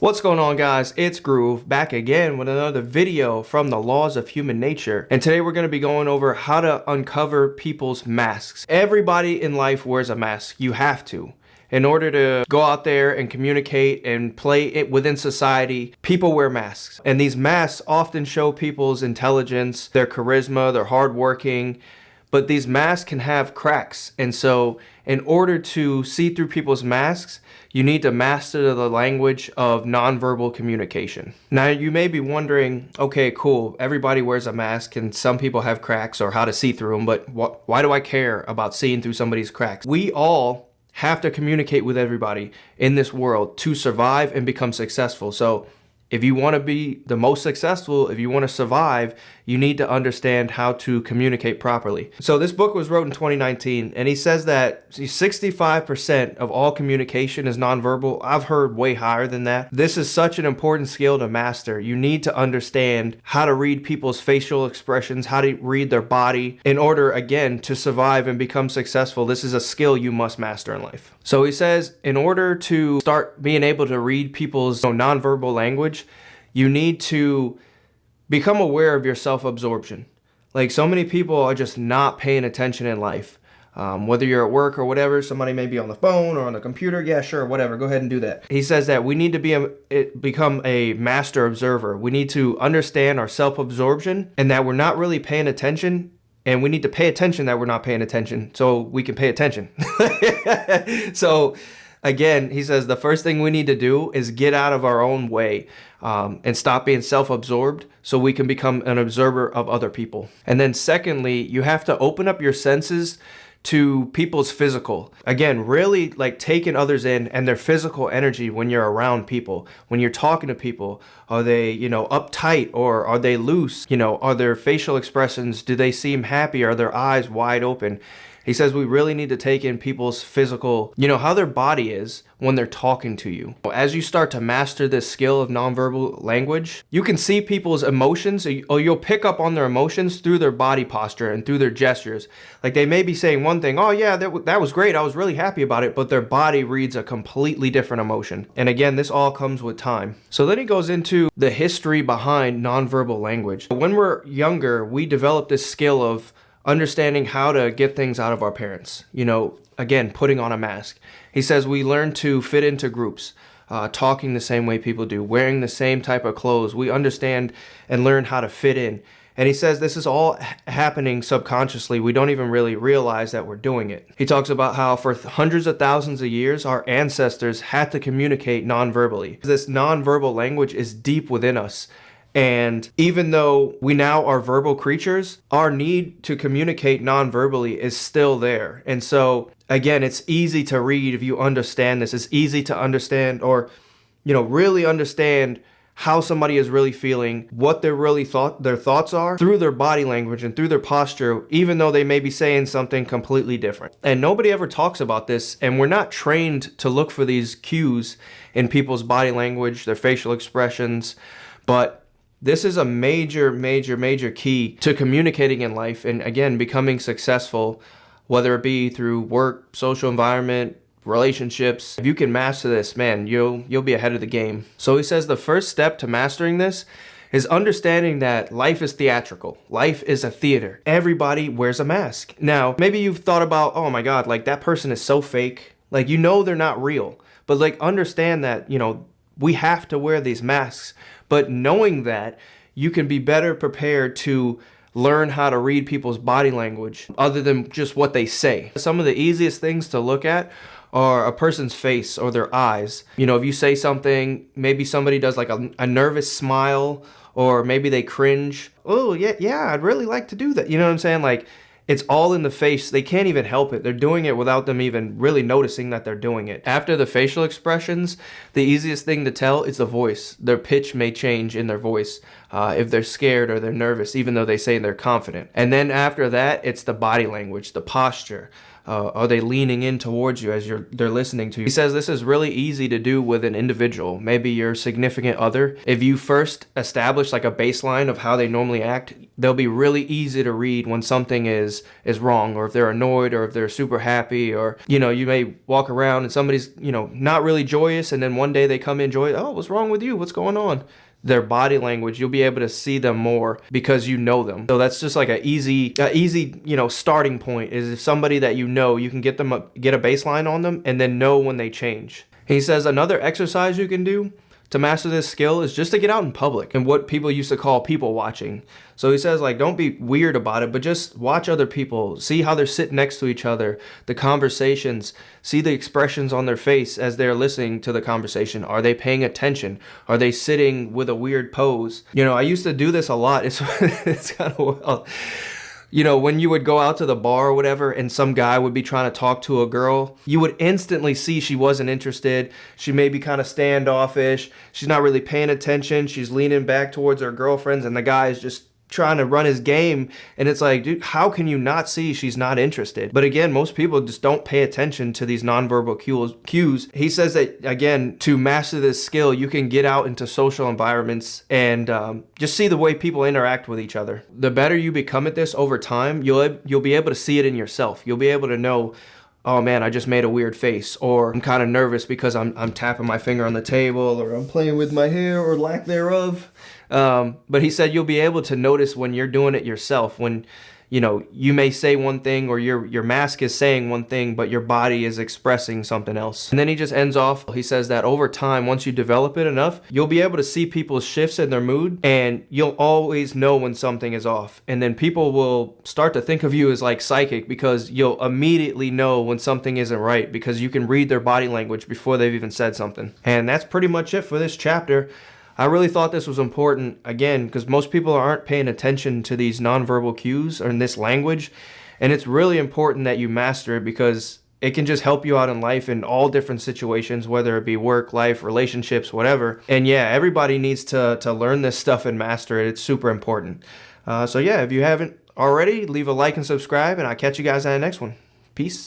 What's going on, guys? It's Groove back again with another video from the laws of human nature. And today we're going to be going over how to uncover people's masks. Everybody in life wears a mask. You have to. In order to go out there and communicate and play it within society, people wear masks. And these masks often show people's intelligence, their charisma, their hardworking. But these masks can have cracks. And so in order to see through people's masks, you need to master the language of nonverbal communication. Now, you may be wondering, okay, cool, everybody wears a mask and some people have cracks or how to see through them, but why do I care about seeing through somebody's cracks? We all have to communicate with everybody in this world to survive and become successful. So if you want to be the most successful, if you want to survive, you need to understand how to communicate properly. So this book was wrote in 2019, and he says that 65% of all communication is nonverbal. I've heard way higher than that. This is such an important skill to master. You need to understand how to read people's facial expressions, how to read their body in order, again, to survive and become successful. This is a skill you must master in life. So he says, in order to start being able to read people's nonverbal language, you need to become aware of your self-absorption. Like, so many people are just not paying attention in life. Whether you're at work or whatever, somebody may be on the phone or on the computer. Yeah, sure, whatever. Go ahead and do that. He says that we need to become a master observer. We need to understand our self-absorption and that we're not really paying attention. And we need to pay attention that we're not paying attention so we can pay attention. So again, he says the first thing we need to do is get out of our own way and stop being self-absorbed so we can become an observer of other people. And then secondly, you have to open up your senses to people's physical. Again, really like taking others in and their physical energy when you're around people, when you're talking to people. Are they, uptight, or are they loose? Are their facial expressions, do they seem happy? Are their eyes wide open? He says we really need to take in people's physical, how their body is when they're talking to you. As you start to master this skill of nonverbal language, you can see people's emotions, or you'll pick up on their emotions through their body posture and through their gestures. Like, they may be saying one thing, oh yeah, that was great, I was really happy about it, but their body reads a completely different emotion. And again, this all comes with time. So then he goes into the history behind nonverbal language. When we're younger, we develop this skill of understanding how to get things out of our parents, again, putting on a mask. He says we learn to fit into groups, talking the same way people do, wearing the same type of clothes. We understand and learn how to fit in. And he says this is all happening subconsciously. We don't even really realize that we're doing it. He talks about how for hundreds of thousands of years, our ancestors had to communicate non-verbally. This non-verbal language is deep within us. And even though we now are verbal creatures, our need to communicate non-verbally is still there. And so, again, it's easy to read if you understand this. It's easy to understand or, really understand how somebody is really feeling, what their thoughts are through their body language and through their posture, even though they may be saying something completely different. And nobody ever talks about this, and we're not trained to look for these cues in people's body language, their facial expressions, but this is a major, major, major key to communicating in life and, again, becoming successful, whether it be through work, social environment, relationships. If you can master this, man, you'll be ahead of the game. So he says the first step to mastering this is understanding that life is theatrical. Life is a theater. Everybody wears a mask. Now, maybe you've thought about, oh my God, like that person is so fake. Like, they're not real. But like, understand that, we have to wear these masks. But knowing that, you can be better prepared to learn how to read people's body language other than just what they say. Some of the easiest things to look at are a person's face or their eyes. If you say something, maybe somebody does like a nervous smile, or maybe they cringe. Oh, yeah, I'd really like to do that. You know what I'm saying? Like, it's all in the face. They can't even help it. They're doing it without them even really noticing that they're doing it. After the facial expressions, the easiest thing to tell is the voice. Their pitch may change in their voice if they're scared or they're nervous, even though they say they're confident. And then after that, it's the body language, the posture. Are they leaning in towards you as they're listening to you? He says this is really easy to do with an individual, maybe your significant other. If you first establish like a baseline of how they normally act, they'll be really easy to read when something is wrong, or if they're annoyed, or if they're super happy, or, you know, you may walk around and somebody's, you know, not really joyous, and then one day they come in joyous. Oh, what's wrong with you? What's going on? Their body language, you'll be able to see them more because you know them. So that's just like a easy, you know, starting point is if somebody that you know, you can get a baseline on them and then know when they change. He says another exercise you can do to master this skill is just to get out in public and what people used to call people watching. So he says, like, don't be weird about it, but just watch other people, see how they're sitting next to each other, the conversations, see the expressions on their face as they're listening to the conversation. Are they paying attention? Are they sitting with a weird pose? You know, I used to do this a lot. It's kind of wild. You know, when you would go out to the bar or whatever and some guy would be trying to talk to a girl, you would instantly see she wasn't interested. She may be kind of standoffish. She's not really paying attention. She's leaning back towards her girlfriends, and the guy is just trying to run his game. And it's like, dude, how can you not see she's not interested? But again, most people just don't pay attention to these nonverbal cues. He says that, again, to master this skill, you can get out into social environments and just see the way people interact with each other. The better you become at this over time, you'll be able to see it in yourself. You'll be able to know, oh man, I just made a weird face, or I'm kind of nervous because I'm tapping my finger on the table, or I'm playing with my hair, or lack thereof. But he said you'll be able to notice when you're doing it yourself, when, you know, you may say one thing, or your mask is saying one thing, but your body is expressing something else. And then he just ends off, he says that over time, once you develop it enough, you'll be able to see people's shifts in their mood, and you'll always know when something is off. And then people will start to think of you as like psychic, because you'll immediately know when something isn't right, because you can read their body language before they've even said something. And that's pretty much it for this chapter. I really thought this was important, again, because most people aren't paying attention to these nonverbal cues or in this language. And it's really important that you master it, because it can just help you out in life in all different situations, whether it be work, life, relationships, whatever. And yeah, everybody needs to learn this stuff and master it. It's super important. So yeah, if you haven't already, leave a like and subscribe, and I'll catch you guys on the next one. Peace.